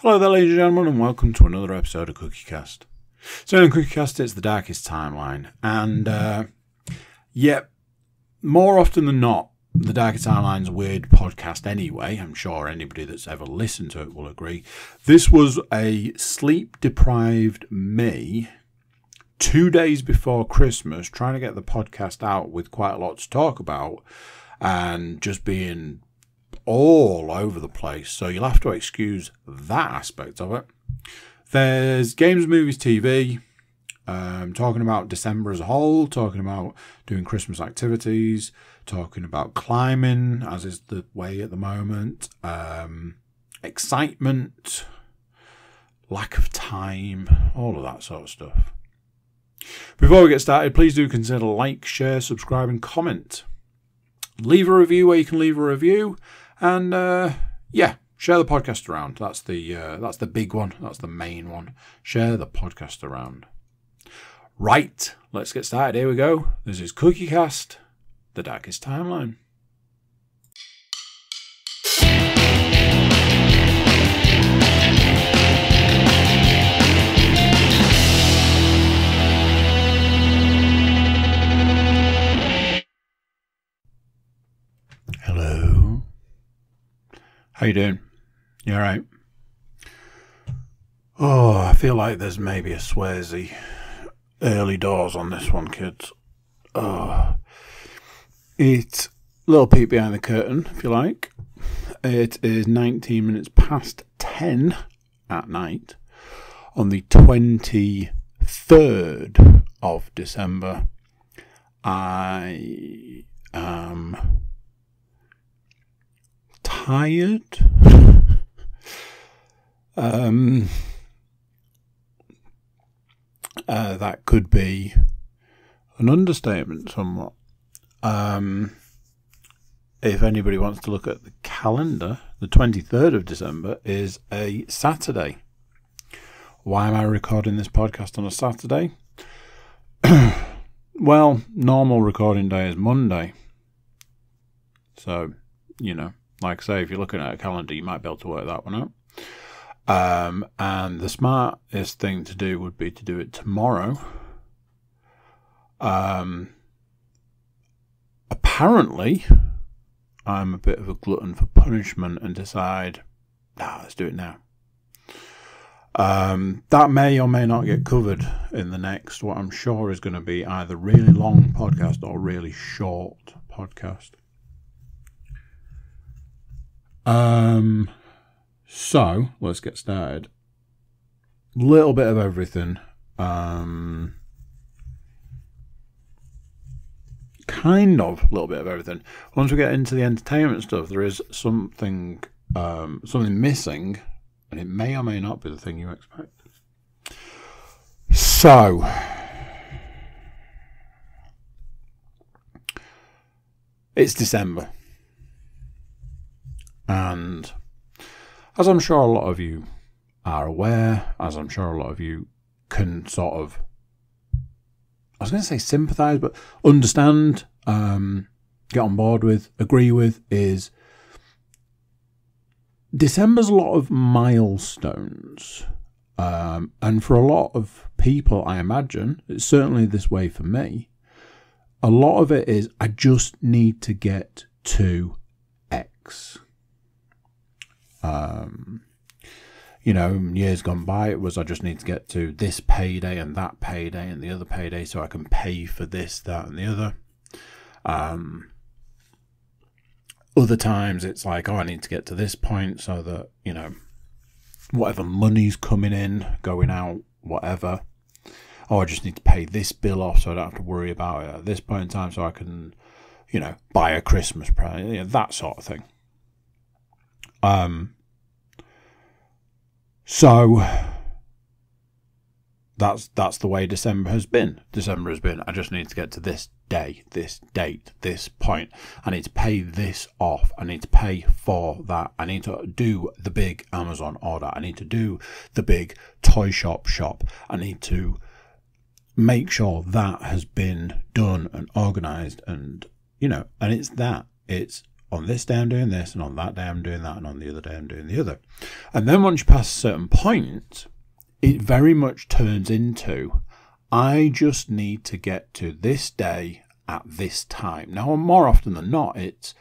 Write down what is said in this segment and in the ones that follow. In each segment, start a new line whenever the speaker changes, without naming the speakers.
Hello there, ladies and gentlemen, and welcome to another episode of CookieCast. So in CookieCast, it's the darkest timeline, and more often than not, the darkest timeline's a weird podcast anyway. I'm sure anybody that's ever listened to it will agree. This was a sleep-deprived me 2 days before Christmas, trying to get the podcast out with quite a lot to talk about, and just being all over the place, so you'll have to excuse that aspect of it. There's games, movies, TV, talking about December as a whole, talking about doing Christmas activities, talking about climbing, as is the way at the moment, excitement, lack of time, all of that sort of stuff. Before we get started, please do consider like, share, subscribe and comment. Leave a review where you can leave a review. And, share the podcast around. That's the big one. That's the main one. Share the podcast around. Right, let's get started. Here we go. This is CookieCast, the darkest timeline. Hello. How you doing? You alright? Oh, I feel like there's maybe a Swarzy early doors on this one, kids. Oh, it's a little peek behind the curtain, if you like. It is 19 minutes past 10 at night on the 23rd of December. I am tired. That could be an understatement somewhat. If anybody wants to look at the calendar, the 23rd of December is a Saturday. Why am I recording this podcast on a Saturday? Well, normal recording day is Monday. So, like I say, if you're looking at a calendar, you might be able to work that one out. And the smartest thing to do would be to do it tomorrow. Apparently, I'm a bit of a glutton for punishment and decide, let's do it now. That may or may not get covered in the next, what I'm sure is going to be either really long podcast or really short podcast. So let's get started. Little bit of everything. Kind of a little bit of everything. Once we get into the entertainment stuff, there is something missing, and it may or may not be the thing you expect. So, it's December. And as I'm sure a lot of you are aware, as I'm sure a lot of you can sort of, I was going to say sympathise, but understand, get on board with, agree with, is December's a lot of milestones. And for a lot of people, I imagine, it's certainly this way for me, a lot of it is, I just need to get to X. Years gone by, it was I just need to get to this payday and that payday and the other payday so I can pay for this, that and the other. Other times it's like, I need to get to this point so that, whatever money's coming in, going out, whatever. I just need to pay this bill off so I don't have to worry about it at this point in time so I can, buy a Christmas present, that sort of thing. So that's the way December has been. I just need to get to this day, this date, this point. I need to pay this off. I need to pay for that. I need to do the big Amazon order. I need to do the big toy shop. I need to make sure that has been done and organised and, and it's that. It's on this day I'm doing this, and on that day I'm doing that, and on the other day I'm doing the other. And then once you pass a certain point, it very much turns into, I just need to get to this day at this time. Now, more often than not, it's,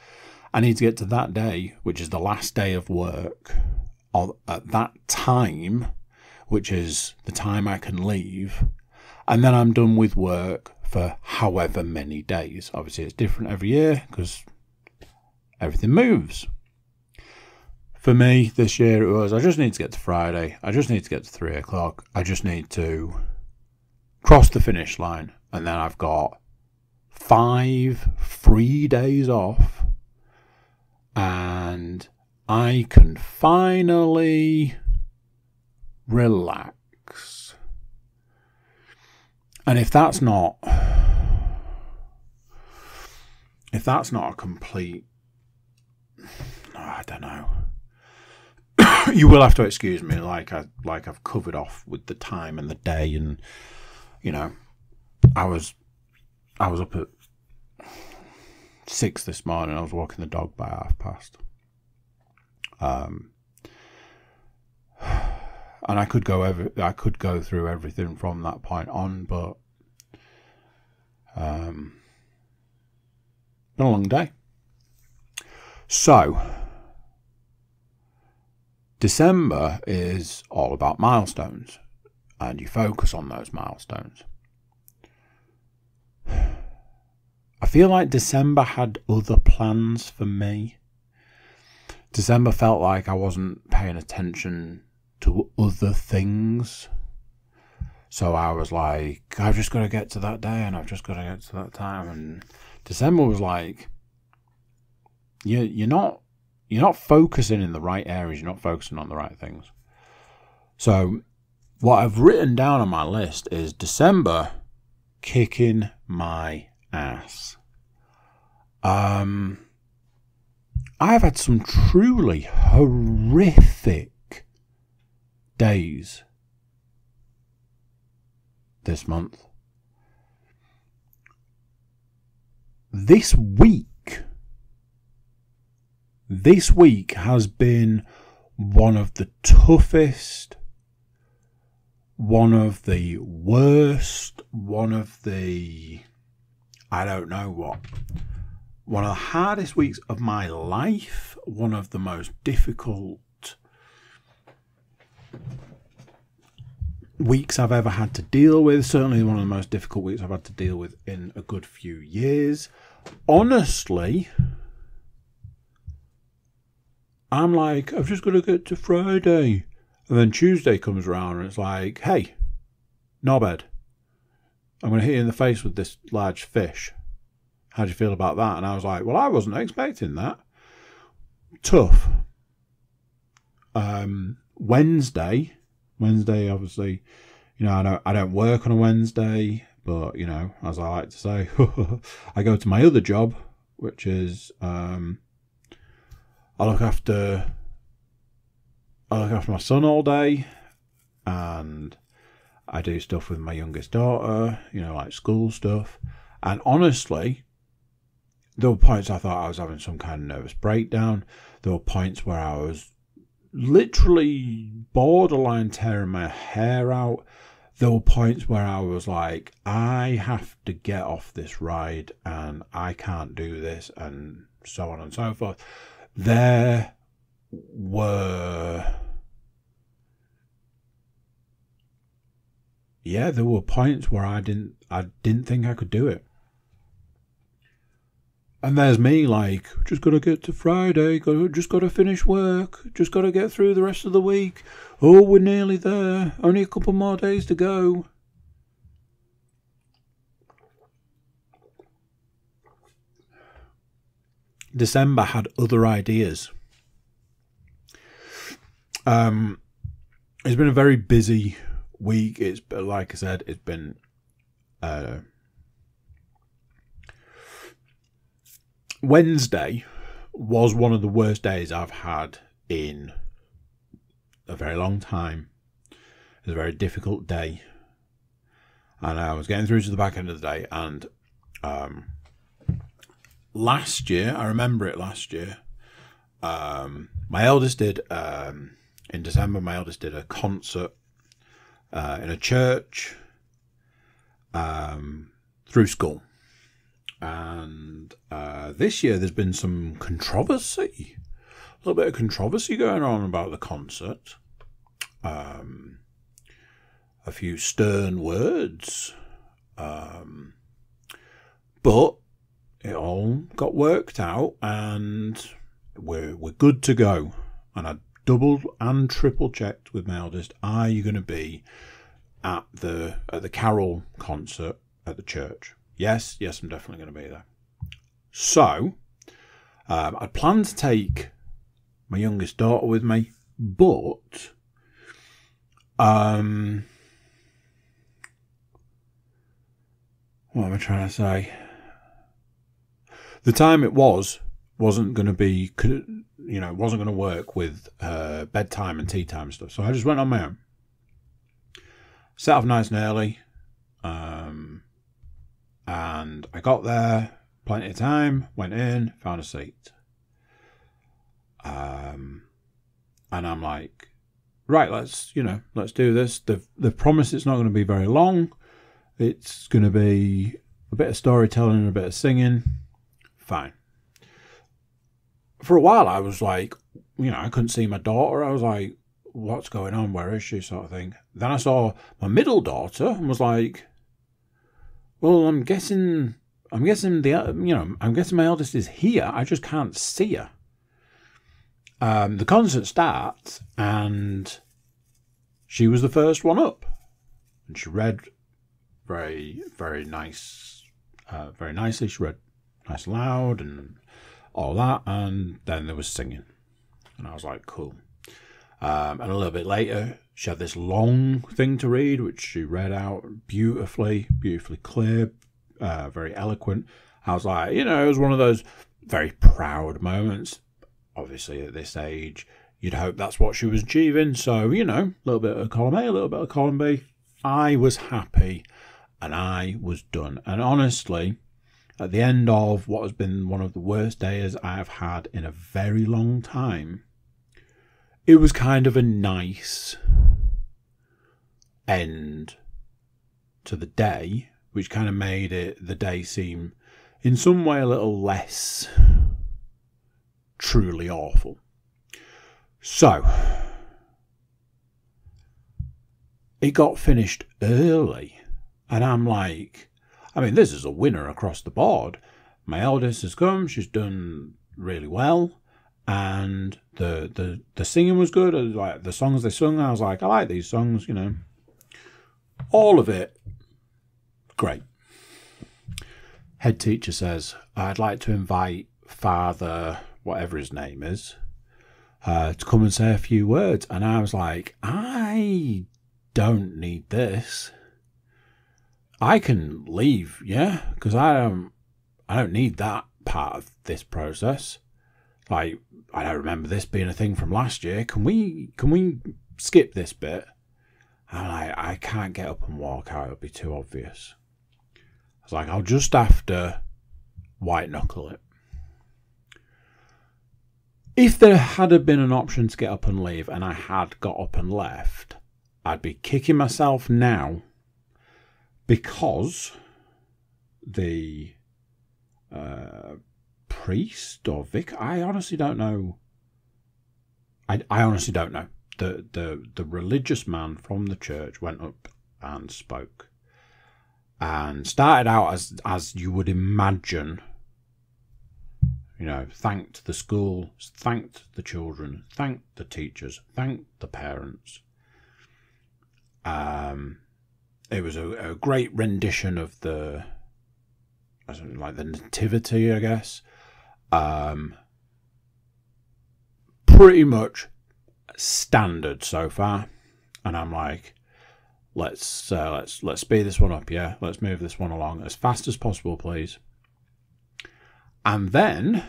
I need to get to that day, which is the last day of work, at that time, which is the time I can leave, and then I'm done with work for however many days. Obviously, it's different every year because everything moves. For me, this year it was, I just need to get to Friday. I just need to get to 3 o'clock. I just need to cross the finish line. And then I've got 5 free days off. And I can finally relax. And if that's not a complete, I don't know. You will have to excuse me, like I've covered off with the time and the day, and you know, I was up at 6 this morning. I was walking the dog by past. And I could go through everything from that point on, but been a long day. So December is all about milestones, and you focus on those milestones. I feel like December had other plans for me. December felt like I wasn't paying attention to other things. So I was like, I've just got to get to that day, and I've just got to get to that time. And December was like, you're not focusing in the right areas. You're not focusing on the right things. So what I've written down on my list is December kicking my ass. I have had some truly horrific days this month. This week has been one of the toughest, one of the worst, one of the, I don't know what, one of the hardest weeks of my life, one of the most difficult weeks I've ever had to deal with. Certainly one of the most difficult weeks I've had to deal with in a good few years. Honestly, I'm like, I've just got to get to Friday. And then Tuesday comes around and it's like, hey, knobhead, I'm going to hit you in the face with this large fish. How do you feel about that? And I was like, well, I wasn't expecting that. Tough. Wednesday, obviously, you know, I don't work on a Wednesday, but, you know, as I like to say, I go to my other job, which is, I look after my son all day, and I do stuff with my youngest daughter, you know, like school stuff. And honestly, there were points I thought I was having some kind of nervous breakdown. There were points where I was literally borderline tearing my hair out. There were points where I was like, I have to get off this ride and I can't do this, and so on and so forth. There were points where I didn't think I could do it. And there's me like, just got to get to Friday, just got to finish work, just got to get through the rest of the week. Oh, we're nearly there. Only a couple more days to go. December had other ideas. It's been a very busy week. It's, like I said, it's been Wednesday was one of the worst days I've had in a very long time. It was a very difficult day, and I was getting through to the back end of the day, and last year, I remember it last year, my eldest did, in December, my eldest did a concert in a church through school. And this year there's been some controversy, a little bit of controversy going on about the concert. A few stern words, but it all got worked out, and we're good to go. And I doubled and triple checked with my eldest: are you going to be at the carol concert at the church? Yes, I'm definitely going to be there. So I plan to take my youngest daughter with me, but what am I trying to say? The time it wasn't going to be, wasn't going to work with bedtime and tea time and stuff. So I just went on my own. Set off nice and early. And I got there, plenty of time, went in, found a seat. And I'm like, right, let's do this. They've promised it's not going to be very long. It's going to be a bit of storytelling and a bit of singing. Fine. For a while, I was like, I couldn't see my daughter. I was like, what's going on? Where is she? Sort of thing. Then I saw my middle daughter and was like, well, I'm guessing my eldest is here. I just can't see her. The concert starts and she was the first one up, and she read very, very nice, very nicely. She read nice and loud and all that, and then there was singing, and I was like, cool. And a little bit later, she had this long thing to read, which she read out beautifully clear, very eloquent. I was like, it was one of those very proud moments. Obviously, at this age, you'd hope that's what she was achieving. So, a little bit of column A, a little bit of column B. I was happy, and I was done. And honestly, at the end of what has been one of the worst days I've had in a very long time, it was kind of a nice end to the day, which kind of made the day seem in some way a little less truly awful. So it got finished early, and I'm like, this is a winner across the board. My eldest has come, she's done really well, and the singing was good. Like the songs they sung, I was like, I like these songs, all of it great. Head teacher says, I'd like to invite Father whatever his name is to come and say a few words. And I was like, I don't need this. I can leave, yeah, because I don't need that part of this process. Like, I don't remember this being a thing from last year. Can we skip this bit? I'm like, I can't get up and walk out. It'll be too obvious. I was like, I'll just have to white knuckle it. If there had been an option to get up and leave, and I had got up and left, I'd be kicking myself now, because the priest or vicar, I honestly don't know. I honestly don't know. The religious man from the church went up and spoke, and started out as you would imagine. Thanked the school, thanked the children, thanked the teachers, thanked the parents. It was a great rendition of the nativity, I guess. Pretty much standard so far, and I'm like, let's speed this one up, yeah. Let's move this one along as fast as possible, please. And then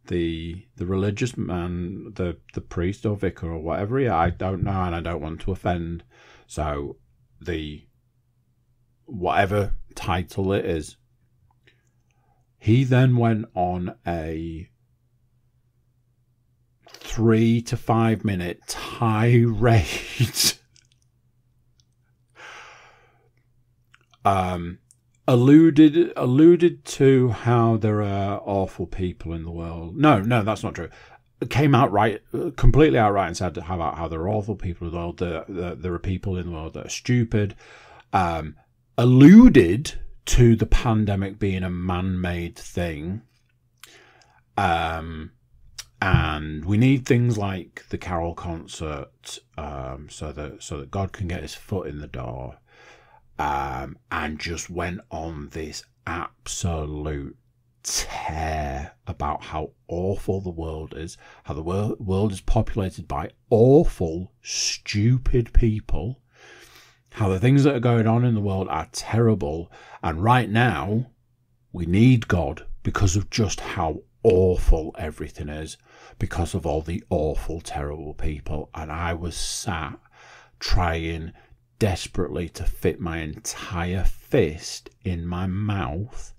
the religious man, the priest or vicar or whatever, I don't know, and I don't want to offend, so the whatever title it is. He then went on a 3 to 5 minute tirade. Alluded to how there are awful people in the world. No, that's not true. It came out right, completely outright, and said about how there are awful people in the world. There are people in the world that are stupid. Alluded to the pandemic being a man-made thing. And we need things like the Carol concert, so that God can get his foot in the door. And just went on this absolute tear about how awful the world is, how the world is populated by awful, stupid people, how the things that are going on in the world are terrible, and right now we need God because of just how awful everything is, because of all the awful, terrible people. And I was sat trying desperately to fit my entire fist in my mouth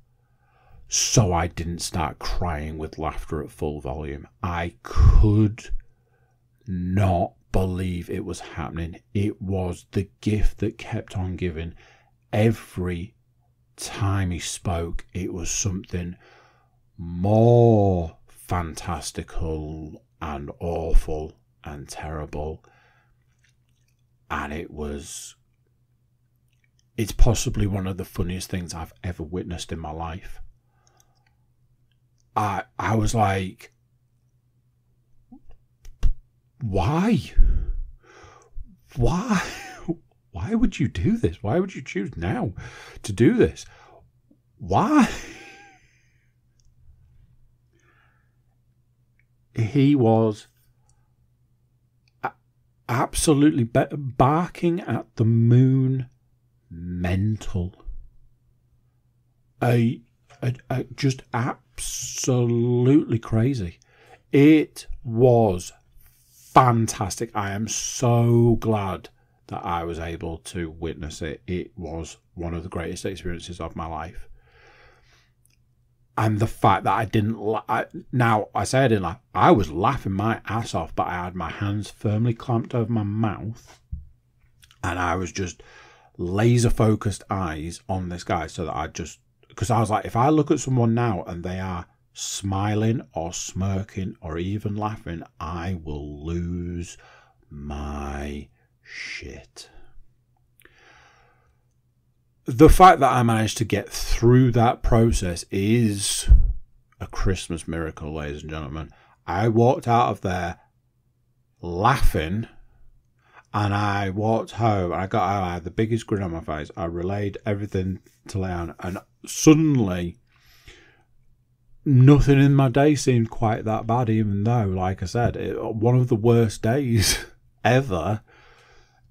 so I didn't start crying with laughter at full volume. I could not believe it was happening. It was the gift that kept on giving. Every time he spoke, it was something more fantastical and awful and terrible. And it's possibly one of the funniest things I've ever witnessed in my life. I was like, why? Why would you do this? Why would you choose now to do this? Why? He was absolutely barking at the moon, mental. Just absolutely crazy. It was fantastic. I am so glad that I was able to witness it. It was one of the greatest experiences of my life. And the fact that I didn't I didn't laugh. I was laughing my ass off, but I had my hands firmly clamped over my mouth. And I was just laser focused eyes on this guy, so that because I was like, if I look at someone now and they are smiling or smirking or even laughing, I will lose my shit. The fact that I managed to get through that process is a Christmas miracle, ladies and gentlemen. I walked out of there laughing, and I walked home, and I had the biggest grin on my face. I relayed everything to Leanne, and suddenly nothing in my day seemed quite that bad, even though, like I said, one of the worst days ever.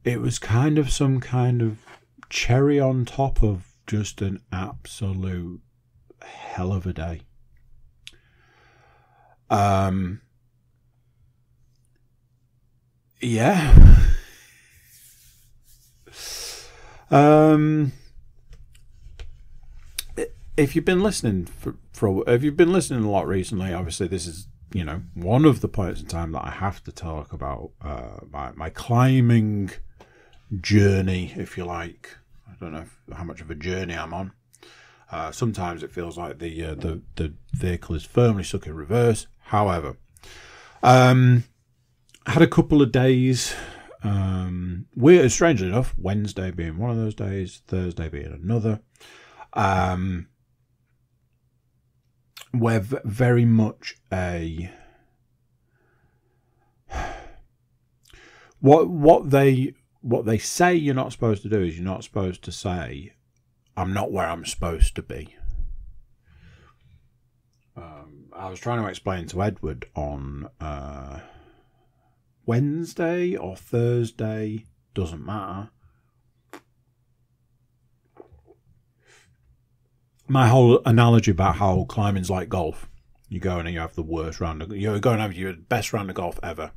It was kind of some kind of cherry on top of just an absolute hell of a day. Yeah. If you've been listening if you've been listening a lot recently, obviously this is, one of the points in time that I have to talk about my climbing journey, if you like. I don't know how much of a journey I'm on. Sometimes it feels like the vehicle is firmly stuck in reverse. However, had a couple of days. Strangely enough, Wednesday being one of those days, Thursday being another. We're very much a what they say you're not supposed to do is you're not supposed to say, I'm not where I'm supposed to be. I was trying to explain to Edward on Wednesday or Thursday, doesn't matter. My whole analogy about how climbing's like golf. You go in and you have the worst round. You go and have your best round of golf ever.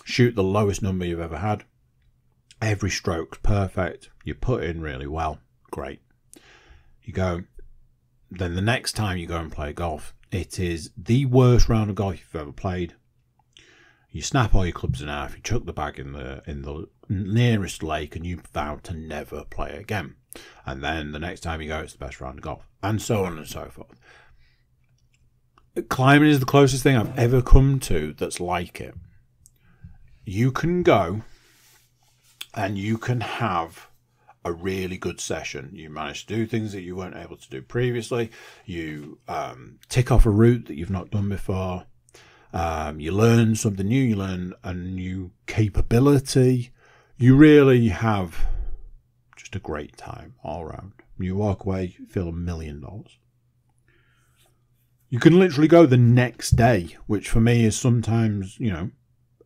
Shoot the lowest number you've ever had. Every stroke's perfect. You put in really well. Great. You go. Then the next time you go and play golf, it is the worst round of golf you've ever played. You snap all your clubs in half. You chuck the bag in the nearest lake, and you vow to never play again. And then the next time you go, it's the best round of golf, and so on and so forth. Climbing is the closest thing I've ever come to that's like it. You can go and you can have a really good session. You manage to do things that you weren't able to do previously. You tick off a route that you've not done before. You learn something new. You learn a new capability. You really have just a great time all around. You walk away, you feel $1 million. You can literally go the next day, which for me is sometimes,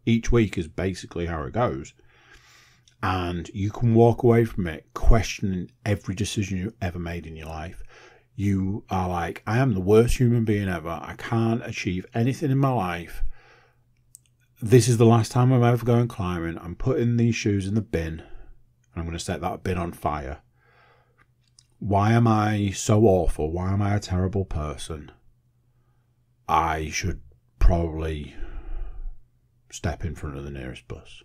each week is basically how it goes. And you can walk away from it questioning every decision you ever made in your life. You are like, I am the worst human being ever. I can't achieve anything in my life. This is the last time I'm ever going climbing. I'm putting these shoes in the bin. I'm going to set that bin on fire. Why am I so awful? Why am I a terrible person? I should probably step in front of the nearest bus.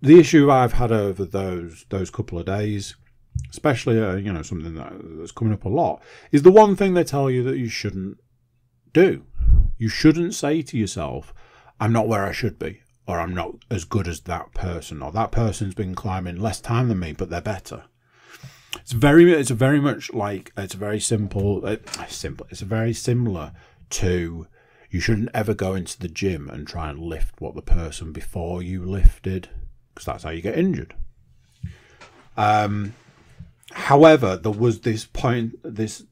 The issue I've had over those couple of days, especially something that's coming up a lot, is the one thing they tell you that you shouldn't do. You shouldn't say to yourself, I'm not where I should be, or I'm not as good as that person, or that person's been climbing less time than me, but they're better. It's very similar to, you shouldn't ever go into the gym and try and lift what the person before you lifted, because that's how you get injured. However, there was this point, this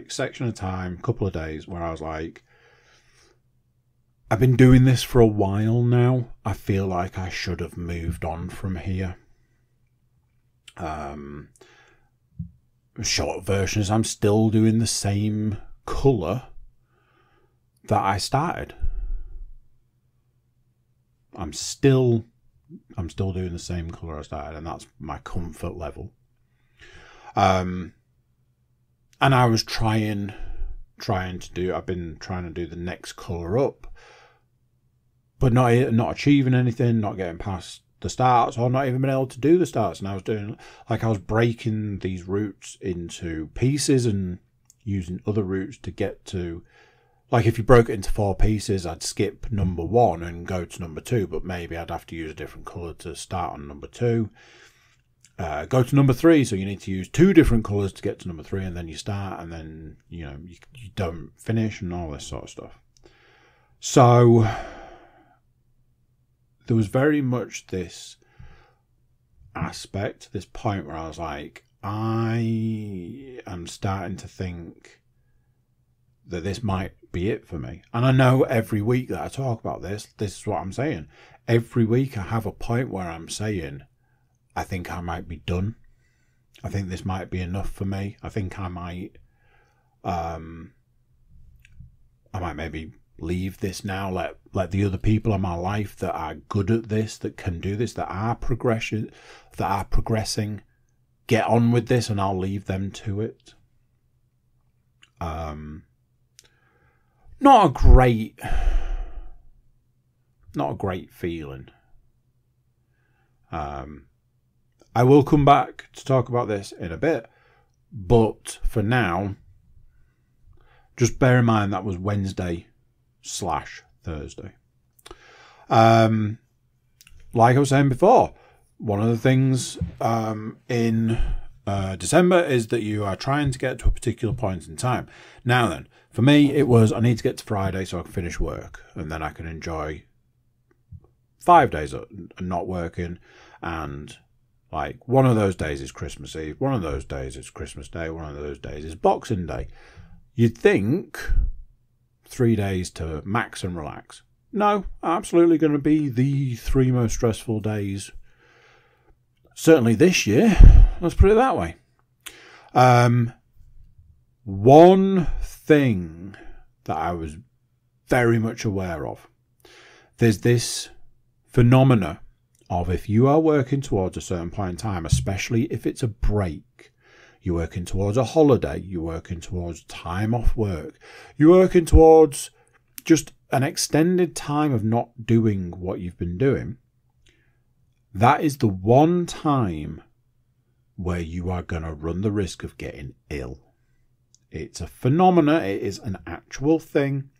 section of time, couple of days, where I was like, I've been doing this for a while now. I feel like I should have moved on from here. Short version is I'm still doing the same colour that I started. I'm still doing the same colour I started, and that's my comfort level. And I was I've been trying to do the next colour up, but not achieving anything, not getting past the starts, or not even been able to do the starts. And I was breaking these routes into pieces and using other routes to get to, if you broke it into 4 pieces, I'd skip number 1 and go to number 2, but maybe I'd have to use a different colour to start on number 2. Go to number 3, so you need to use 2 different colours to get to number 3, and then you start, and then you don't finish, and all this sort of stuff. So there was very much this aspect, this point where I was like, I am starting to think that this might be it for me. And I know every week that I talk about this is what I'm saying. Every week I have a point where I'm saying, I think I might be done. I think this might be enough for me. I think I might maybe leave this now, let the other people in my life that are good at this, that can do this, that are progressing, get on with this, and I'll leave them to it. Not a great feeling. I will come back to talk about this in a bit, but for now, just bear in mind that was Wednesday/Thursday. Like I was saying before, one of the things in December is that you are trying to get to a particular point in time. Now then, for me, it was I need to get to Friday so I can finish work, and then I can enjoy 5 days of not working. And one of those days is Christmas Eve, one of those days is Christmas Day, one of those days is Boxing Day. You'd think 3 days to max and relax. No, absolutely going to be the 3 most stressful days, certainly this year. Let's put it that way. One thing that I was very much aware of, there's this phenomena of if you are working towards a certain point in time, especially if it's a break, you're working towards a holiday, you're working towards time off work, you're working towards just an extended time of not doing what you've been doing, that is the one time where you are going to run the risk of getting ill. It's a phenomena. It is an actual thing.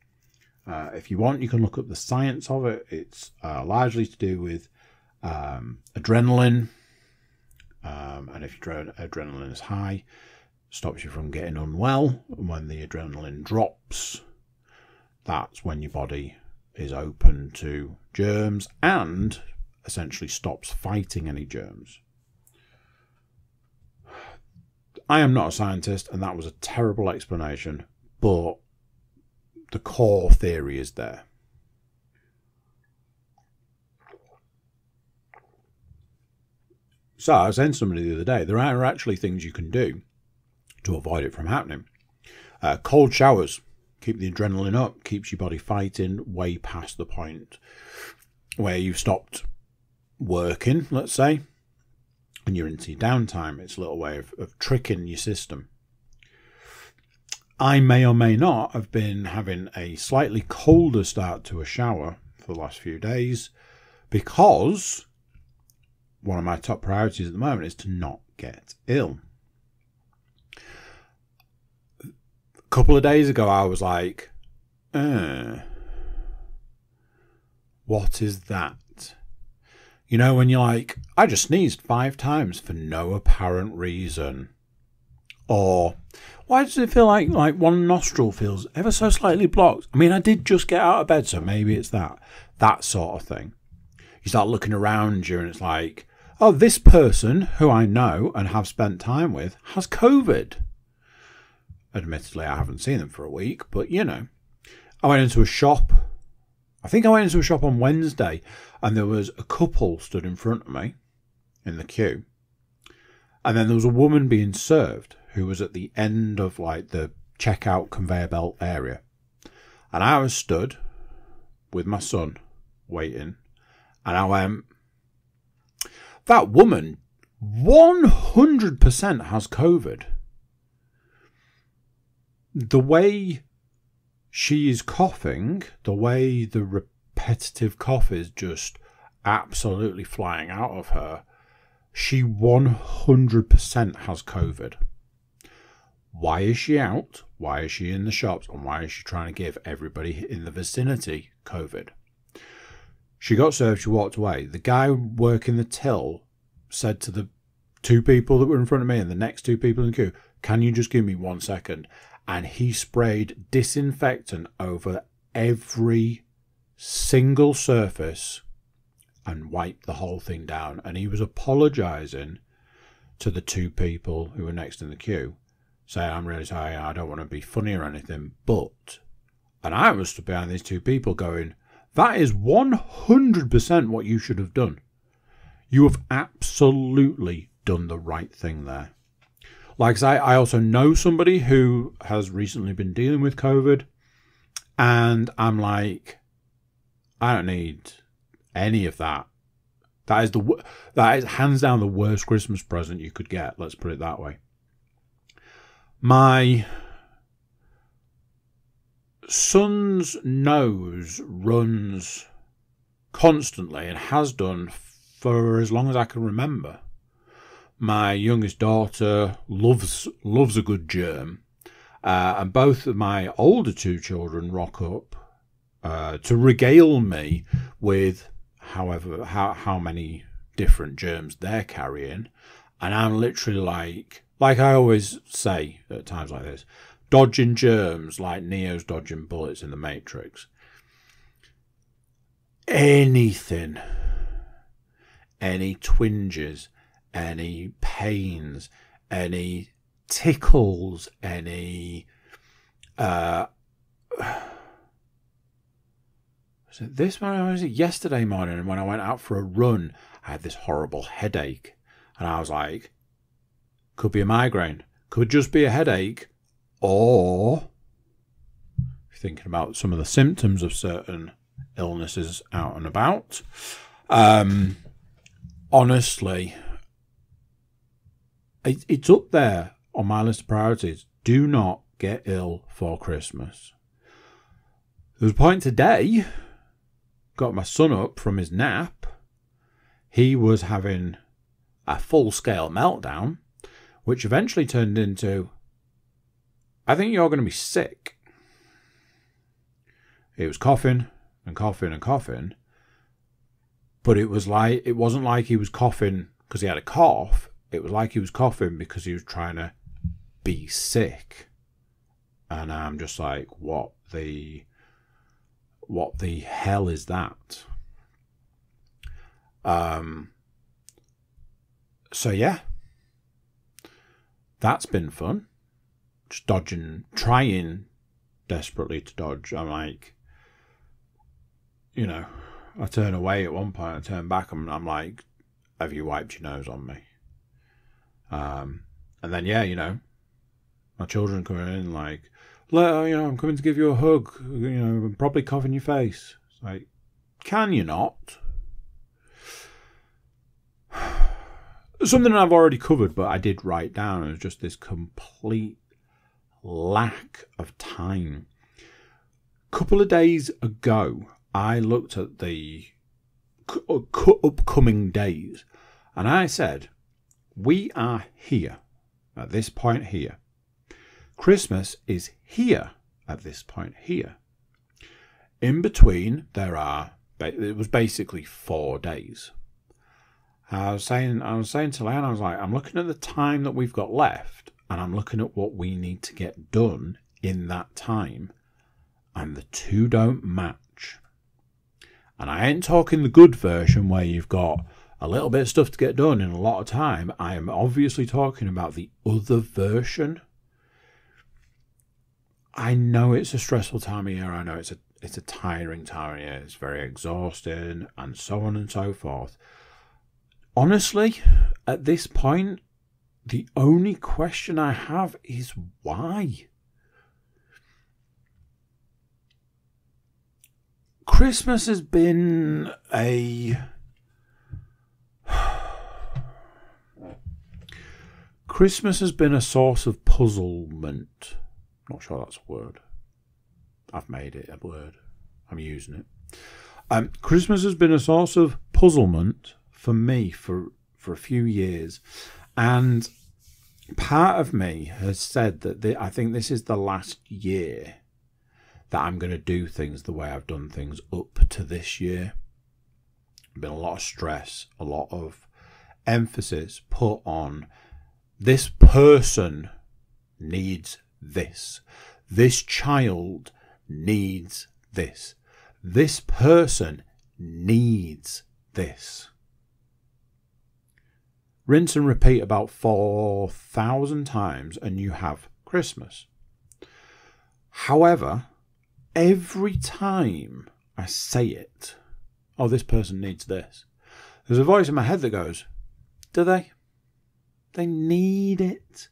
If you want, you can look up the science of it. It's largely to do with adrenaline. And if your adrenaline is high, stops you from getting unwell. And when the adrenaline drops, that's when your body is open to germs and essentially stops fighting any germs. I am not a scientist, and that was a terrible explanation, but the core theory is there. So I was saying to somebody the other day, there are actually things you can do to avoid it from happening. Cold showers keep the adrenaline up, keeps your body fighting way past the point where you've stopped working, let's say, and you're into your downtime. It's a little way of tricking your system. I may or may not have been having a slightly colder start to a shower for the last few days because one of my top priorities at the moment is to not get ill. A couple of days ago, I was like, what is that? You know, when you're like, I just sneezed 5 times for no apparent reason. Or, why does it feel like one nostril feels ever so slightly blocked? I mean, I did just get out of bed, so maybe it's that sort of thing. You start looking around you and it's like, oh, this person who I know and have spent time with has COVID. Admittedly, I haven't seen them for a week, but you know. I went into a shop. I think I went into a shop on Wednesday and there was a couple stood in front of me in the queue. And then there was a woman being served who was at the end of like the checkout conveyor belt area. And I was stood with my son waiting. And I went, that woman 100% has COVID. The way she is coughing, the way the repetitive cough is just absolutely flying out of her, she 100% has COVID. Why is she out? Why is she in the shops? And why is she trying to give everybody in the vicinity COVID? She got served, she walked away. The guy working the till said to the 2 people that were in front of me and the next 2 people in the queue, can you just give me 1 second? And he sprayed disinfectant over every single surface and wiped the whole thing down. And he was apologising to the 2 people who were next in the queue, saying, I'm really sorry, I don't want to be funny or anything, but... And I was stood behind these 2 people going, that is 100% what you should have done. You have absolutely done the right thing there. Like I also know somebody who has recently been dealing with COVID, and I'm like, I don't need any of that. That is hands down the worst Christmas present you could get. Let's put it that way. My son's nose runs constantly and has done for as long as I can remember. My youngest daughter loves a good germ, and both of my older 2 children rock up to regale me with how many different germs they're carrying, and I'm literally like I always say at times like this, dodging germs like Neo's dodging bullets in the Matrix. Anything, any twinges, any pains, any tickles, any was it yesterday morning when I went out for a run, I had this horrible headache and I was like, could be a migraine, could just be a headache, or if you're thinking about some of the symptoms of certain illnesses out and about, Honestly, it's up there on my list of priorities. Do not get ill for Christmas. There was a point today, got my son up from his nap. He was having a full-scale meltdown, which eventually turned into, I think you're going to be sick. He was coughing and coughing and coughing, but it wasn't like he was coughing because he had a cough. It was like he was coughing because he was trying to be sick. And I'm just like, what the hell is that? So yeah, that's been fun. Just trying desperately to dodge. I'm like, I turn away at one point, I turn back, and I'm like, have you wiped your nose on me? And then, yeah, my children come in like, I'm coming to give you a hug, I'm probably coughing your face. It's like, can you not? Something I've already covered, but I did write down. It was just this complete lack of time. A couple of days ago, I looked at the upcoming days, and I said, we are here at this point here. Christmas is here at this point here. In between, it was basically 4 days. I was saying to Leanne, I was like, I'm looking at the time that we've got left, and I'm looking at what we need to get done in that time, and the two don't match. And I ain't talking the good version where you've got a little bit of stuff to get done in a lot of time. I am obviously talking about the other version. I know it's a stressful time of year. I know it's a tiring time of year. It's very exhausting, and so on and so forth. Honestly, at this point, the only question I have is why? Christmas has been a source of puzzlement. Not sure that's a word. I've made it a word. I'm using it. Christmas has been a source of puzzlement for me for a few years. And part of me has said that I think this is the last year that I'm going to do things the way I've done things up to this year. There's been a lot of stress, a lot of emphasis put on this person needs this. This child needs this. This person needs this. Rinse and repeat about 4,000 times and you have Christmas. However, every time I say it, oh, this person needs this, there's a voice in my head that goes, do they? They need it.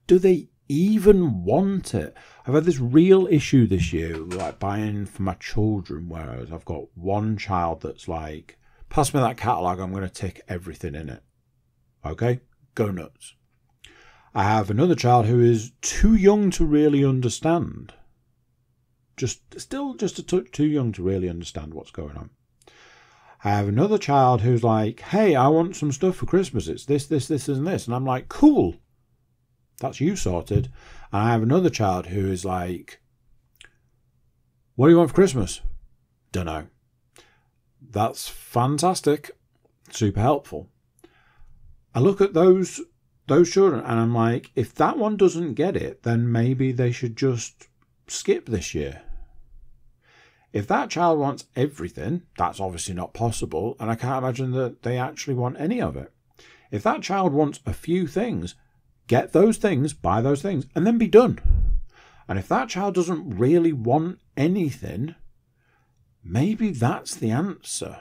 Do they even want it? I've had this real issue this year, like buying for my children, whereas I've got one child that's like, pass me that catalogue, I'm going to tick everything in it. Okay? Go nuts. I have another child who is too young to really understand. Still just a touch too young to really understand what's going on. I have another child who's like, hey, I want some stuff for Christmas. It's this, and this. And I'm like, cool. That's you sorted. And I have another child who is like, what do you want for Christmas? Dunno. That's fantastic. Super helpful. I look at those children and I'm like, if that one doesn't get it, then maybe they should just skip this year. If that child wants everything, that's obviously not possible, and I can't imagine that they actually want any of it. If that child wants a few things, get those things, buy those things, and then be done. And if that child doesn't really want anything, maybe that's the answer.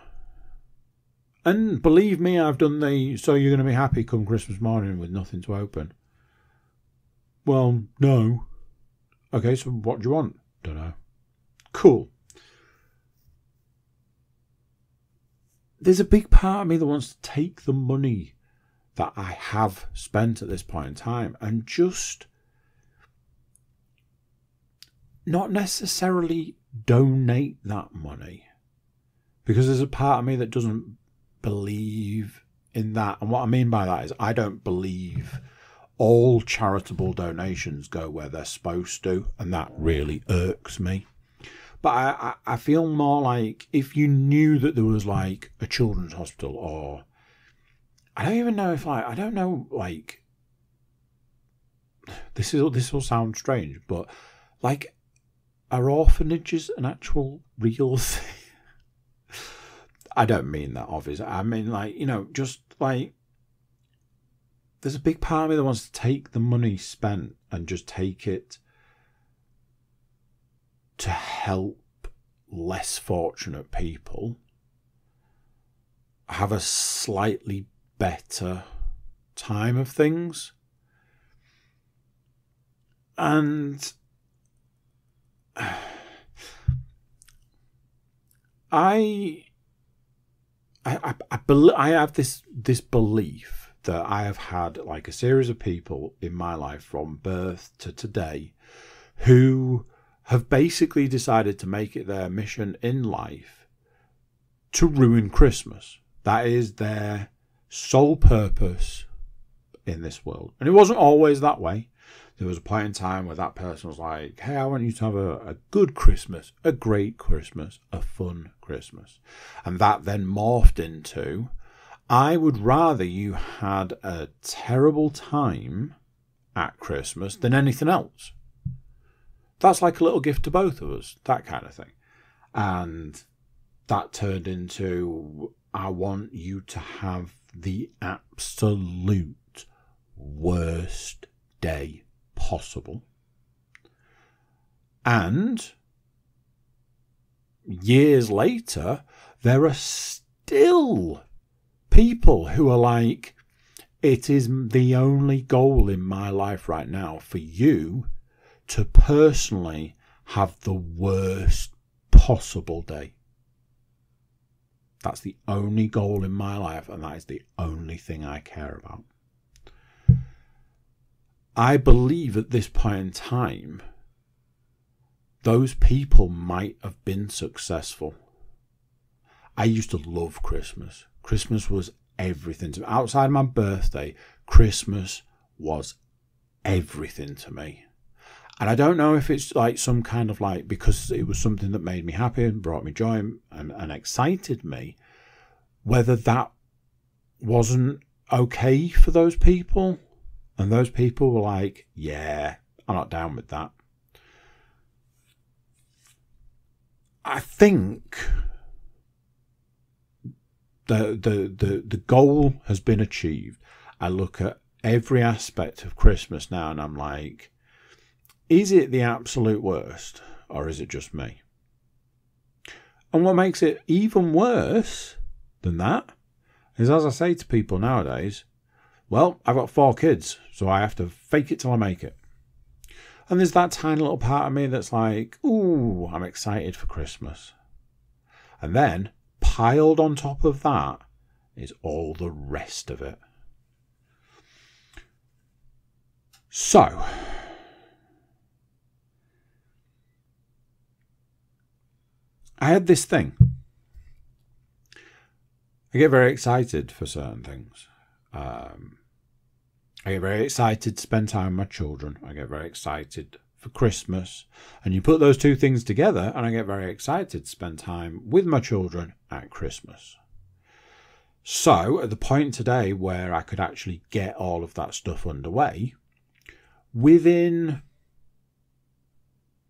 And believe me, I've done the so you're going to be happy come Christmas morning with nothing to open. Well, no. Okay, so what do you want? Don't know. Cool. there's a big part of me that wants to take the money that I have spent at this point in time and just not necessarily donate that money, because there's a part of me that doesn't believe in that. And what I mean by that is I don't believe all charitable donations go where they're supposed to, and that really irks me. But I feel more like if you knew that there was like a children's hospital, or I don't even know if I don't know, like, this will sound strange, but like, are orphanages an actual real thing? I don't mean that, obviously. I mean, like, you know, just like, there's a big part of me that wants to take the money spent and just take it to help less fortunate people have a slightly better time of things. And I have this belief that I have had like a series of people in my life from birth to today who have basically decided to make it their mission in life to ruin Christmas. That is their sole purpose in this world. And it wasn't always that way. There was a point in time where that person was like, hey, I want you to have a good Christmas, a great Christmas, a fun Christmas. And that then morphed into, I would rather you had a terrible time at Christmas than anything else. That's like a little gift to both of us, that kind of thing. And that turned into, I want you to have the absolute worst day possible. And years later, there are still people who are like, it is the only goal in my life right now for you to personally have the worst possible day. That's the only goal in my life, and that is the only thing I care about. I believe at this point in time, those people might have been successful. I used to love Christmas. Christmas was everything to me. Outside my birthday, Christmas was everything to me. And I don't know if it's like some kind of like, because it was something that made me happy and brought me joy and excited me, whether that wasn't okay for those people. And those people were like, yeah, I'm not down with that. I think the goal has been achieved. I look at every aspect of Christmas now and I'm like, is it the absolute worst, or is it just me? And what makes it even worse than that is, as I say to people nowadays, well, I've got 4 kids, so I have to fake it till I make it. And there's that tiny little part of me that's like, ooh, I'm excited for Christmas. And then, piled on top of that, is all the rest of it. So, I had this thing. I get very excited for certain things. I get very excited to spend time with my children. I get very excited for Christmas. And you put those two things together, and I get very excited to spend time with my children at Christmas. So, at the point today where I could actually get all of that stuff underway, within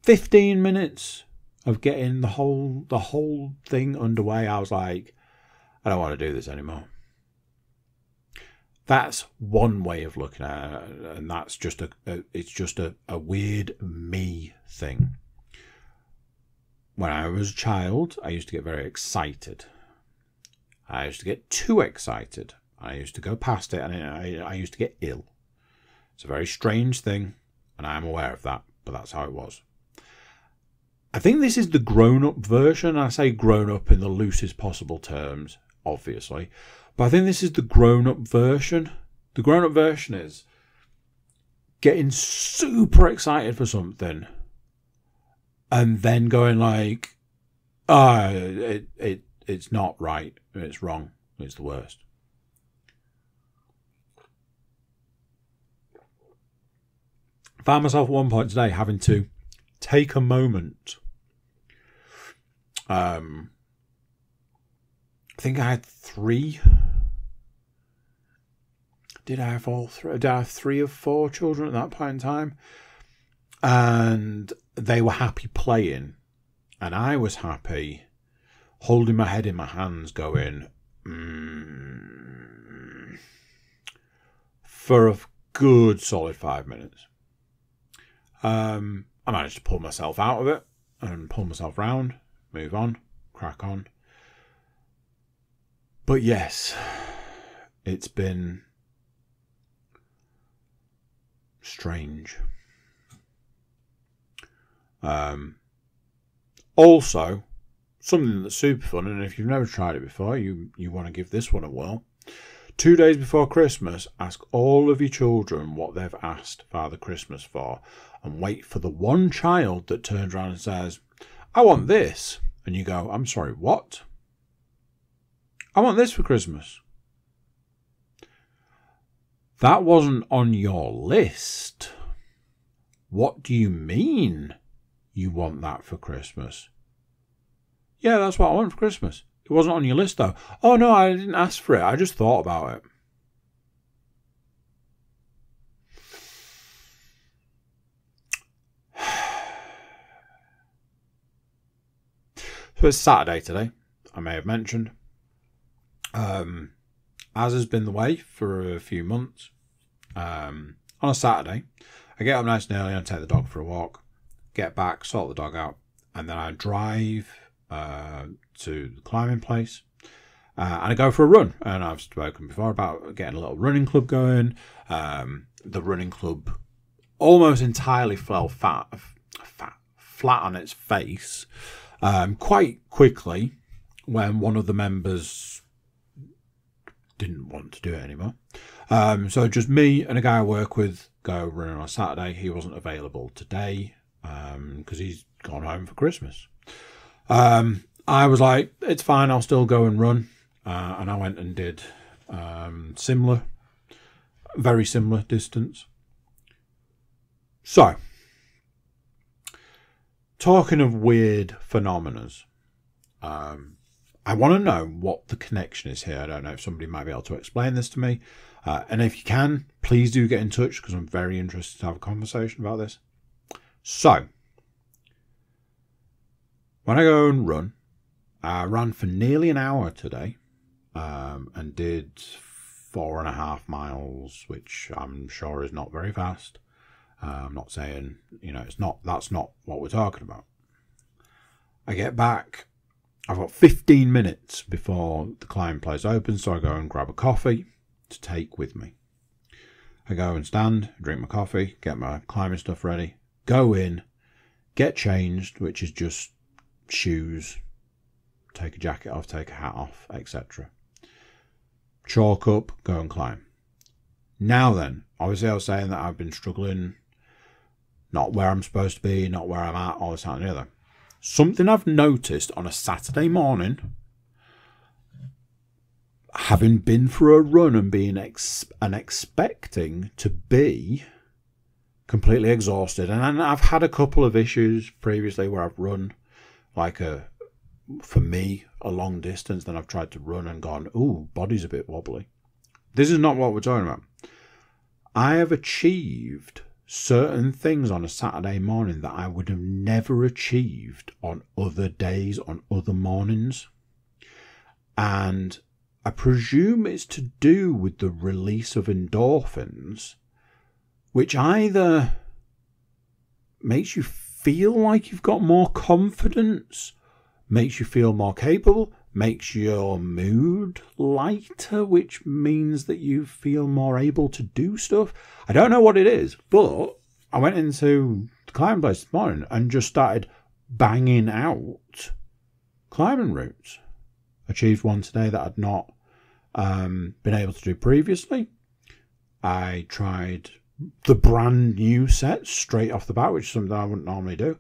15 minutes of getting the whole thing underway, I was like, I don't want to do this anymore. That's one way of looking at it, and that's just a weird me thing. When I was a child, I used to get very excited. I used to get too excited. I used to go past it, and I used to get ill. It's a very strange thing, and I am aware of that, but that's how it was. I think this is the grown-up version. I say grown-up in the loosest possible terms. obviously. But I think this is the grown-up version. The grown-up version is getting super excited for something and then going like, it's not right. It's wrong. It's the worst. Found myself at one point today having to take a moment. I think I had 3. Did I have all 3? Did I have 3 of 4 children at that point in time? And they were happy playing. And I was happy holding my head in my hands going, for a good solid 5 minutes. I managed to pull myself out of it and pull myself round, move on, crack on. But yes, it's been strange. Also, something that's super fun, and if you've never tried it before, you want to give this one a whirl. 2 days before Christmas, ask all of your children what they've asked Father Christmas for, and wait for the one child that turns around and says, I want this. And you go, I'm sorry, what? I want this for Christmas. That wasn't on your list. What do you mean you want that for Christmas? Yeah, that's what I want for Christmas. It wasn't on your list, though. Oh, no, I didn't ask for it. I just thought about it. So it's Saturday today, I may have mentioned. As has been the way for a few months. On a Saturday, I get up nice and early and take the dog for a walk, get back, sort the dog out, and then I drive to the climbing place, and I go for a run. And I've spoken before about getting a little running club going. The running club almost entirely fell flat on its face quite quickly when one of the members didn't want to do it anymore. So just me and a guy I work with go running on a Saturday. He wasn't available today because he's gone home for Christmas. I was like, it's fine, I'll still go and run. And I went and did very similar distance. So, talking of weird phenomena, I want to know what the connection is here. I don't know if somebody might be able to explain this to me. And if you can, please do get in touch because I'm very interested to have a conversation about this. So, when I go and run, I ran for nearly an hour today and did 4.5 miles, which I'm sure is not very fast. I'm not saying, that's not what we're talking about. I get back, I've got 15 minutes before the climbing place opens, so I go and grab a coffee to take with me. I go and stand, drink my coffee, get my climbing stuff ready, go in, get changed, which is just shoes, take a jacket off, take a hat off, etc. Chalk up, go and climb. Now then, obviously I was saying that I've been struggling, not where I'm supposed to be, not where I'm at, all this, that and the other. Something I've noticed on a Saturday morning, having been for a run and being expecting to be completely exhausted, and I've had a couple of issues previously where I've run for me, a long distance, then I've tried to run and gone, ooh, body's a bit wobbly. This is not what we're talking about. I have achieved certain things on a Saturday morning that I would have never achieved on other days, on other mornings. And I presume it's to do with the release of endorphins, which either makes you feel like you've got more confidence, makes you feel more capable, makes your mood lighter, which means that you feel more able to do stuff. I don't know what it is, but I went into the climbing place this morning and just started banging out climbing routes. Achieved one today that I'd not been able to do previously. I tried the brand new set straight off the bat, which is something I wouldn't normally do.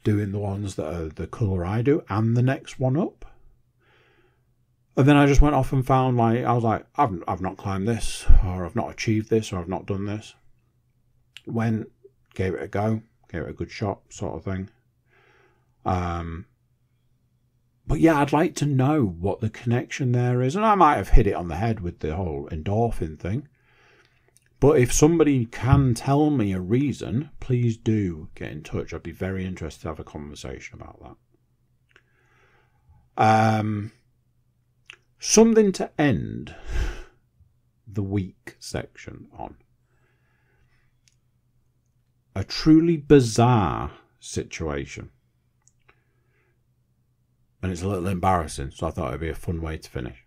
Doing the ones that are the colour I do and the next one up. And then I just went off and found, like, I was like, I've not climbed this, or I've not achieved this, or I've not done this. Went, gave it a go, gave it a good shot, sort of thing. But yeah, I'd like to know what the connection there is. And I might have hit it on the head with the whole endorphin thing. But if somebody can tell me a reason, please do get in touch. I'd be very interested to have a conversation about that. Something to end the week section on. A truly bizarre situation. And it's a little embarrassing, so I thought it'd be a fun way to finish.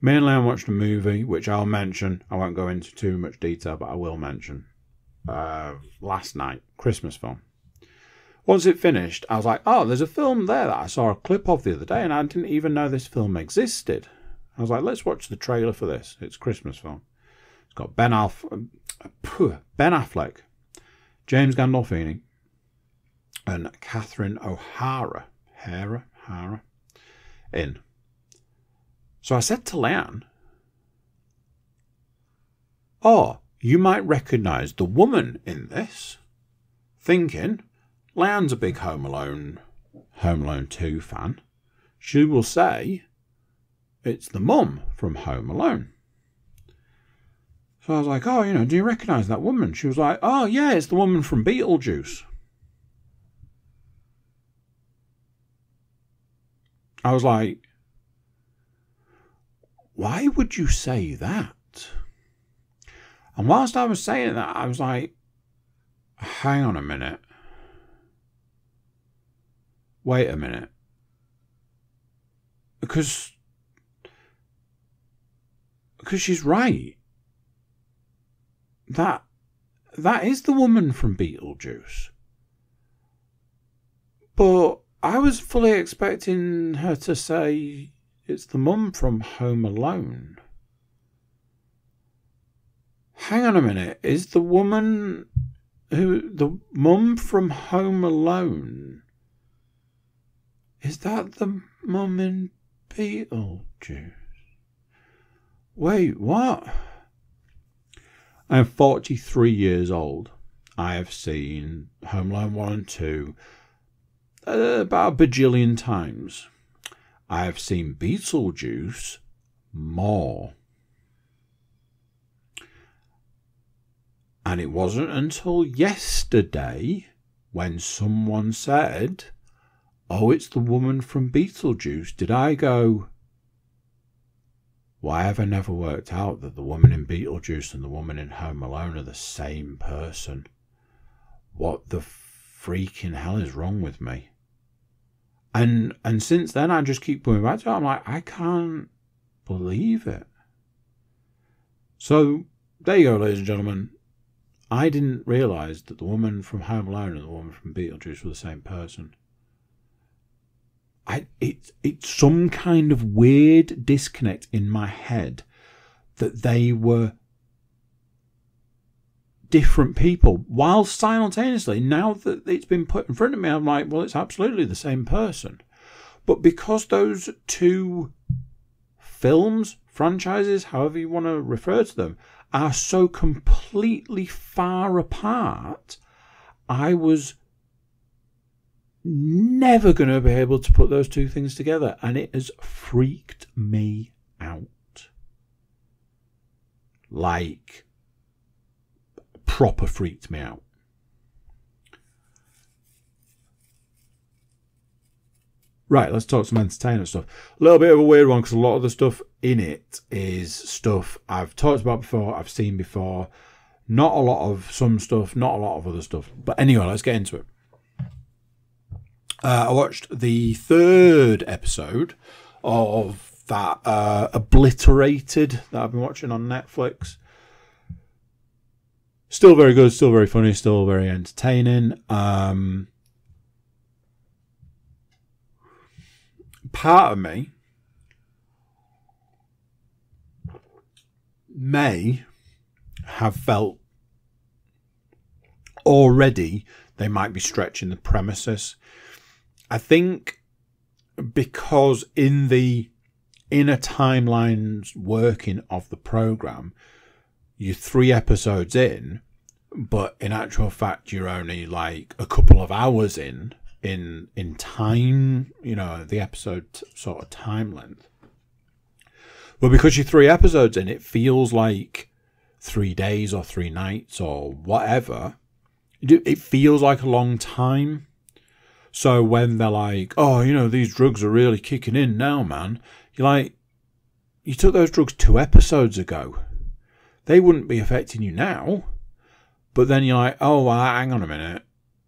Me and Leon watched a movie, which I'll mention. I won't go into too much detail, but I will mention. Last night, Christmas film. Once it finished, I was like, oh, there's a film there that I saw a clip of the other day, and I didn't even know this film existed. I was like, let's watch the trailer for this. It's a Christmas film. It's got Ben Affleck, James Gandolfini, and Catherine O'Hara in. So I said to Leanne, oh, you might recognise the woman in this. Thinking, Leanne's a big Home Alone 2 fan. She will say, it's the mum from Home Alone. So I was like, oh, do you recognise that woman? She was like, oh, yeah, it's the woman from Beetlejuice. I was like, why would you say that? And whilst I was saying that, I was like, hang on a minute. Wait a minute. Because she's right. That is the woman from Beetlejuice. But I was fully expecting her to say it's the mum from Home Alone. Hang on a minute. Is the woman the mum from Home Alone? Is that the mum in Beetlejuice? Wait, what? I am 43 years old. I have seen Home Alone 1 and 2 about a bajillion times. I have seen Beetlejuice more. And it wasn't until yesterday when someone said, oh, it's the woman from Beetlejuice, did I go, why have I never worked out that the woman in Beetlejuice and the woman in Home Alone are the same person? What the freaking hell is wrong with me? And since then, I just keep going back to it. I'm like, I can't believe it. So, there you go, ladies and gentlemen. I didn't realise that the woman from Home Alone and the woman from Beetlejuice were the same person. It's some kind of weird disconnect in my head that they were different people, while simultaneously, now that it's been put in front of me, I'm like, well, it's absolutely the same person. But because those two films, franchises, however you want to refer to them, are so completely far apart, I was never going to be able to put those two things together, and it has freaked me out. Like, proper freaked me out. Right, let's talk some entertainment stuff. A little bit of a weird one because a lot of the stuff in it is stuff I've talked about before, I've seen before. Not a lot of some stuff, not a lot of other stuff. But anyway, let's get into it. I watched the 3rd episode of that Obliterated that I've been watching on Netflix. Still very good, still very funny, still very entertaining. part of me may have felt already they might be stretching the premises. I think because in the inner timelines working of the program, you're 3 episodes in, but in actual fact you're only like a couple of hours in time, the episode sort of time length. But because you're 3 episodes in, it feels like 3 days or 3 nights or whatever. It feels like a long time. So when they're like, oh, these drugs are really kicking in now, man. You're like, you took those drugs 2 episodes ago. They wouldn't be affecting you now. But then you're like, oh, well, hang on a minute.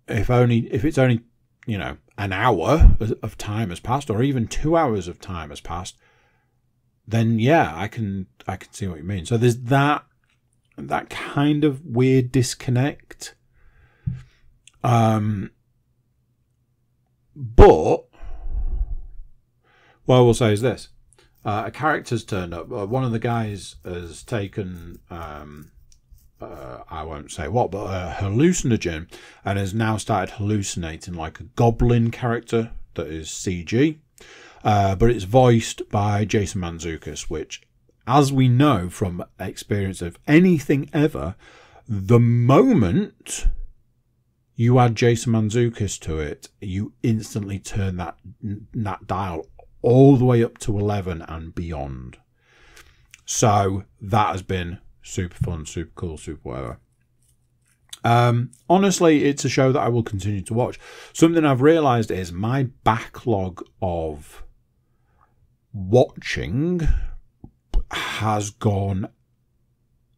If it's only, an hour of time has passed, or even 2 hours of time has passed, then yeah, I can see what you mean. So there's that kind of weird disconnect. But what I will say is this. A character's turned up. One of the guys has taken, I won't say what, but a hallucinogen, and has now started hallucinating like a goblin character that is CG. But it's voiced by Jason Mantzoukas, which, as we know from experience of anything ever, the moment you add Jason Mantzoukas to it, you instantly turn that dial all the way up to 11 and beyond. So that has been super fun, super cool, super whatever. Honestly, it's a show that I will continue to watch. Something I've realised is my backlog of watching has gone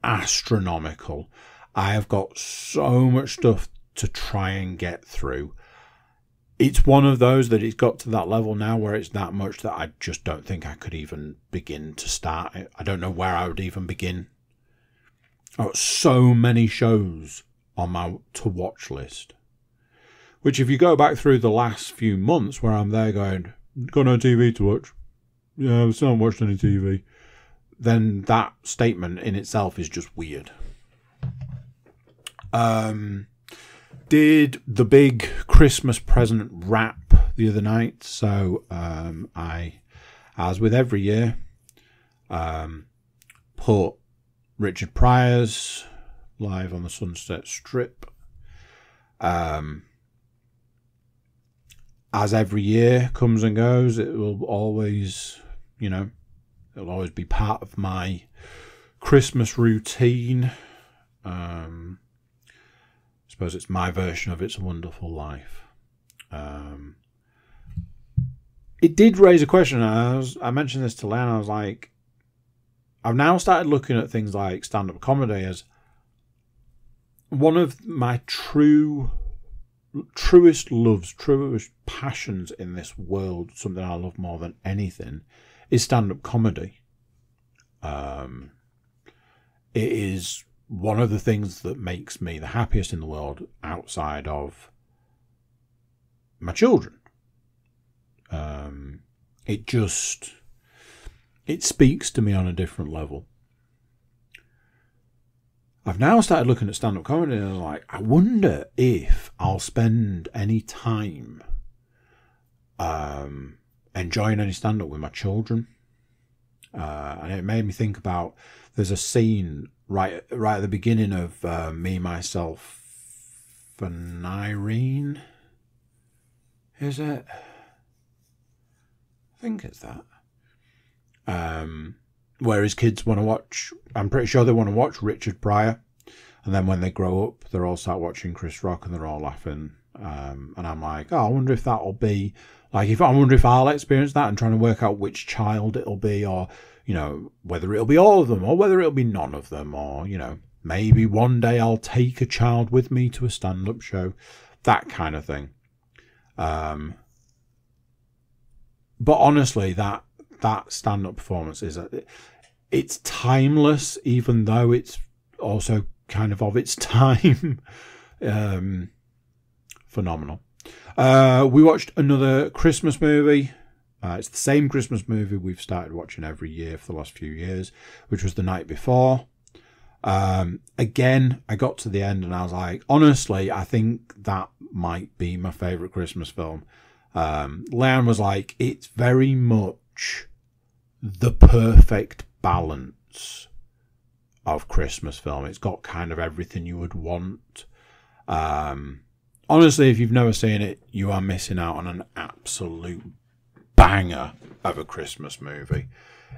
astronomical. I have got so much stuff to try and get through. It's one of those that it's got to that level now where it's that much that I just don't think I could even begin to start it. I don't know where I would even begin. I've got so many shows on my to-watch list, which if you go back through the last few months where I'm there going, got no TV to watch, yeah, I still haven't watched any TV, then that statement in itself is just weird. Did the big Christmas present wrap the other night, so I, as with every year, put Richard Pryor's Live on the Sunset Strip. As every year comes and goes, it will always, it'll always be part of my Christmas routine. I suppose it's my version of It's a Wonderful Life. It did raise a question. I mentioned this to Len. I was like, I've now started looking at things like stand-up comedy as one of my truest loves, truest passions in this world. Something I love more than anything is stand-up comedy. It is one of the things that makes me the happiest in the world outside of my children. It speaks to me on a different level. I've now started looking at stand-up comedy and I was like, I wonder if I'll spend any time enjoying any stand-up with my children. And it made me think about, there's a scene right at the beginning of Me, Myself and Irene. Is it? I think it's that. Where his kids want to watch, I'm pretty sure they want to watch Richard Pryor. And then when they grow up, they all start watching Chris Rock and they're all laughing. And I'm like, I wonder if that'll be, I wonder if I'll experience that, and trying to work out which child it'll be, or, whether it'll be all of them, or whether it'll be none of them, or, maybe one day I'll take a child with me to a stand-up show, that kind of thing. But honestly, that stand-up performance it's timeless, even though it's also kind of its time. Phenomenal. We watched another Christmas movie It's the same Christmas movie we've started watching every year for the last few years, which was The Night Before. Again, I got to the end and I was like, honestly, I think that might be my favourite Christmas film. Leanne was like, it's very much the perfect balance of Christmas film. It's got kind of everything you would want. Honestly, if you've never seen it, you are missing out on an absolute banger of a Christmas movie.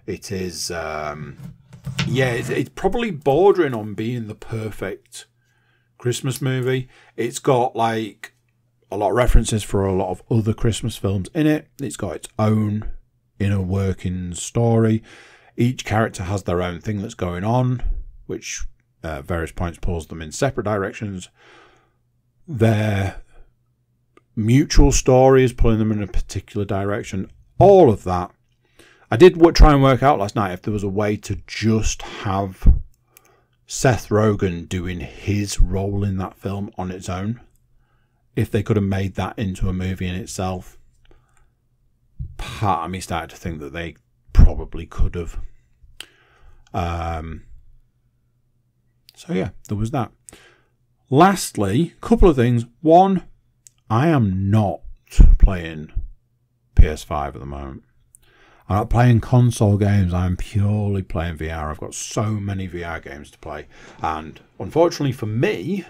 It is, it's probably bordering on being the perfect Christmas movie. It's got like a lot of references for a lot of other Christmas films in it. It's got its own inner working story. Each character has their own thing that's going on, which at various points pulls them in separate directions. Their mutual story is pulling them in a particular direction. All of that. I did try and work out last night if there was a way to just have Seth Rogen doing his role in that film on its own. If they could have made that into a movie in itself. Part of me started to think that they probably could have. So yeah, there was that. Lastly, a couple of things. One, I am not playing PS5 at the moment. I'm not playing console games. I'm purely playing VR. I've got so many VR games to play. And unfortunately for me,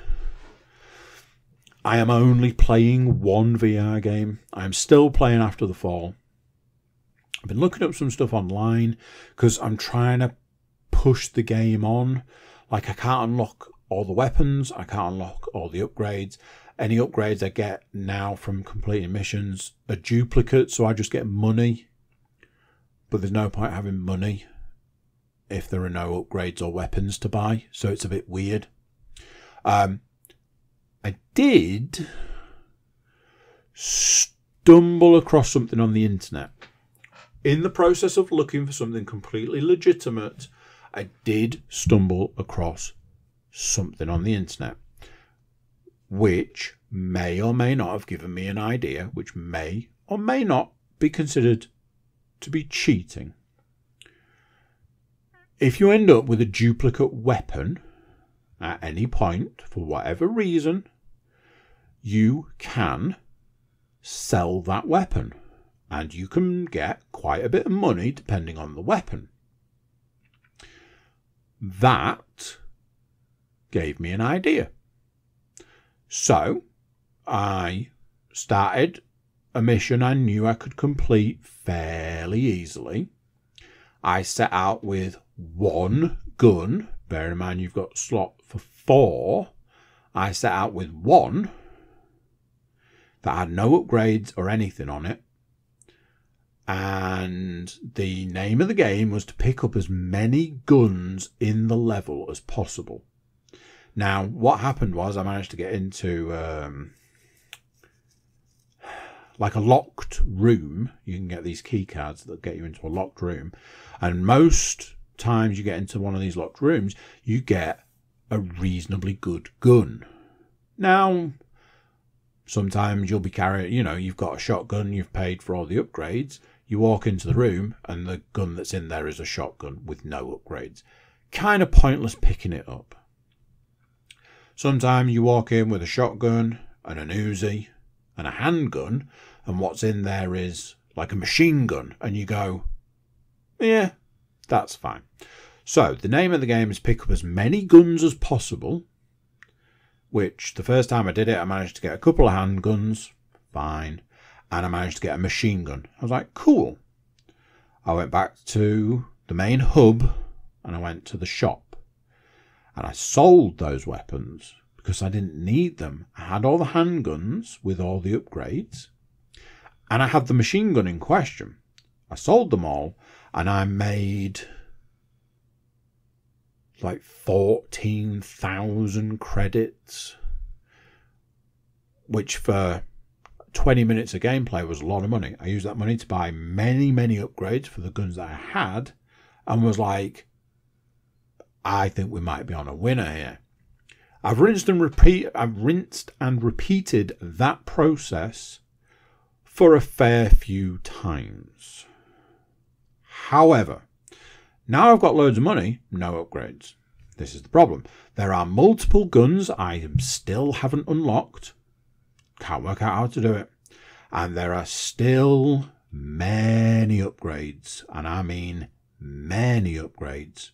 I am only playing one VR game. I'm still playing After the Fall. I've been looking up some stuff online because I'm trying to push the game on. Like, I can't unlock all the weapons. I can't unlock all the upgrades. Any upgrades I get now from completing missions are duplicates, so I just get money. But there's no point having money if there are no upgrades or weapons to buy, so it's a bit weird. I did stumble across something on the internet. In the process of looking for something completely legitimate, I did stumble across something on the internet, which may or may not have given me an idea, which may or may not be considered to be cheating. If you end up with a duplicate weapon at any point, for whatever reason, you can sell that weapon. And you can get quite a bit of money depending on the weapon. That gave me an idea. So I started a mission I knew I could complete fairly easily. I set out with one gun. Bear in mind you've got a slot for 4. I set out with one that had no upgrades or anything on it. And the name of the game was to pick up as many guns in the level as possible. Now, what happened was I managed to get into like a locked room. You can get these key cards that get you into a locked room. And most times you get into one of these locked rooms, you get a reasonably good gun. Now, sometimes you'll be carrying, you've got a shotgun, you've paid for all the upgrades. You walk into the room and the gun that's in there is a shotgun with no upgrades. Kind of pointless picking it up. Sometimes you walk in with a shotgun and an Uzi and a handgun, and what's in there is like a machine gun, and you go, yeah, that's fine. So the name of the game is pick up as many guns as possible, which the first time I did it, I managed to get a couple of handguns, fine. And I managed to get a machine gun. I was like, cool. I went back to the main hub and I went to the shop. And I sold those weapons because I didn't need them. I had all the handguns with all the upgrades. And I had the machine gun in question. I sold them all and I made like 14,000 credits. Which for 20 minutes of gameplay was a lot of money. I used that money to buy many, many upgrades for the guns that I had and was like, I think we might be on a winner here. I've rinsed and repeated that process for a fair few times. However, now I've got loads of money, no upgrades. This is the problem. There are multiple guns I still haven't unlocked. Can't work out how to do it. And there are still many upgrades. And I mean many upgrades.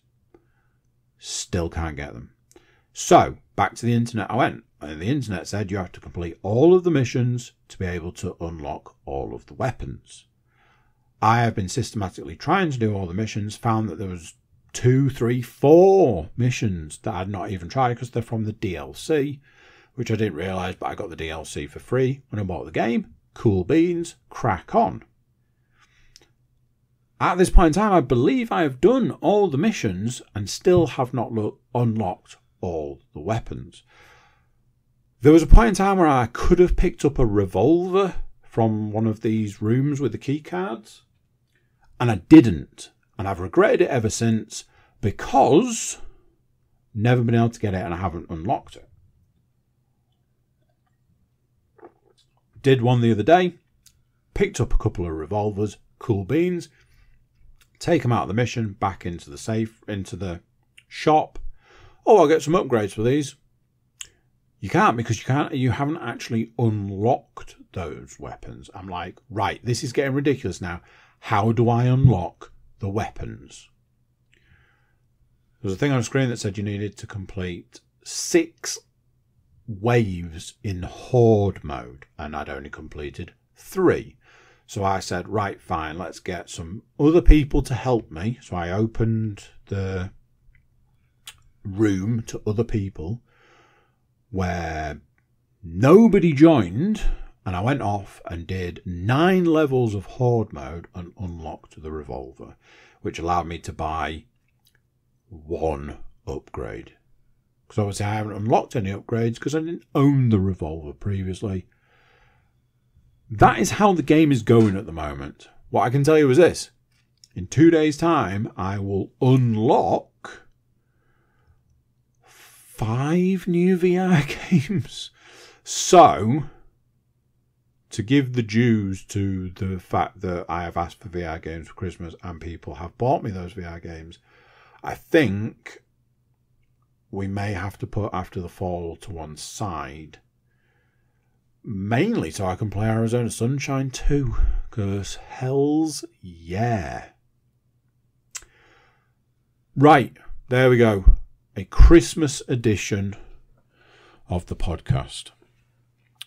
Still can't get them. So, back to the internet I went. And the internet said you have to complete all of the missions to be able to unlock all of the weapons. I have been systematically trying to do all the missions, found that there was 2, 3, 4 missions that I'd not even tried because they're from the DLC, which I didn't realise, but I got the DLC for free when I bought the game. Cool beans, crack on. At this point in time, I believe I have done all the missions and still have not unlocked all the weapons. There was a point in time where I could have picked up a revolver from one of these rooms with the key cards, and I didn't. And I've regretted it ever since because never been able to get it and I haven't unlocked it. Did one the other day, picked up a couple of revolvers, cool beans, take them out of the mission, back into the safe, into the shop. Oh, I'll get some upgrades for these. You can't because you haven't actually unlocked those weapons. I'm like, right, this is getting ridiculous now. How do I unlock the weapons? There was a thing on the screen that said you needed to complete 6 waves in horde mode, and I'd only completed 3. So I said, right, fine, let's get some other people to help me. So I opened the room to other people where nobody joined, and I went off and did 9 levels of horde mode and unlocked the revolver, which allowed me to buy 1 upgrade. Because obviously I haven't unlocked any upgrades because I didn't own the revolver previously. That is how the game is going at the moment. What I can tell you is this. In 2 days' time, I will unlock 5 new VR games. So, to give the dues to the fact that I have asked for VR games for Christmas and people have bought me those VR games, I think we may have to put After the Fall to one side. Mainly so I can play Arizona Sunshine 2. Because hells yeah. Right, there we go. A Christmas edition of the podcast.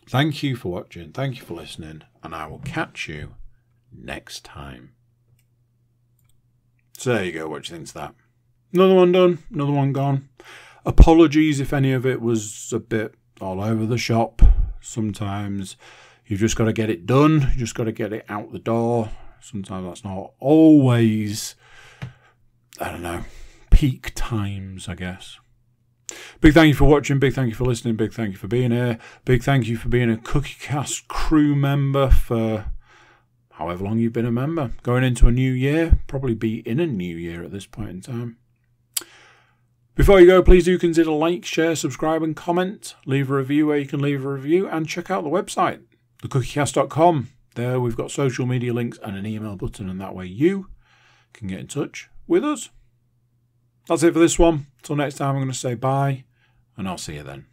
Thank you for watching. Thank you for listening. And I will catch you next time. So there you go. What do you think of that? Another one done. Another one gone. Apologies if any of it was a bit all over the shop. Sometimes you've just got to get it done. You just got to get it out the door. Sometimes that's not always, I don't know, peak times, I guess. Big thank you for watching. Big thank you for listening. Big thank you for being here. Big thank you for being a CookieCast crew member for however long you've been a member. Going into a new year. Probably be in a new year at this point in time. Before you go, please do consider like, share, subscribe and comment. Leave a review where you can leave a review. And check out the website, thecookiecast.com. There we've got social media links and an email button. And that way you can get in touch with us. That's it for this one. Till next time, I'm going to say bye. And I'll see you then.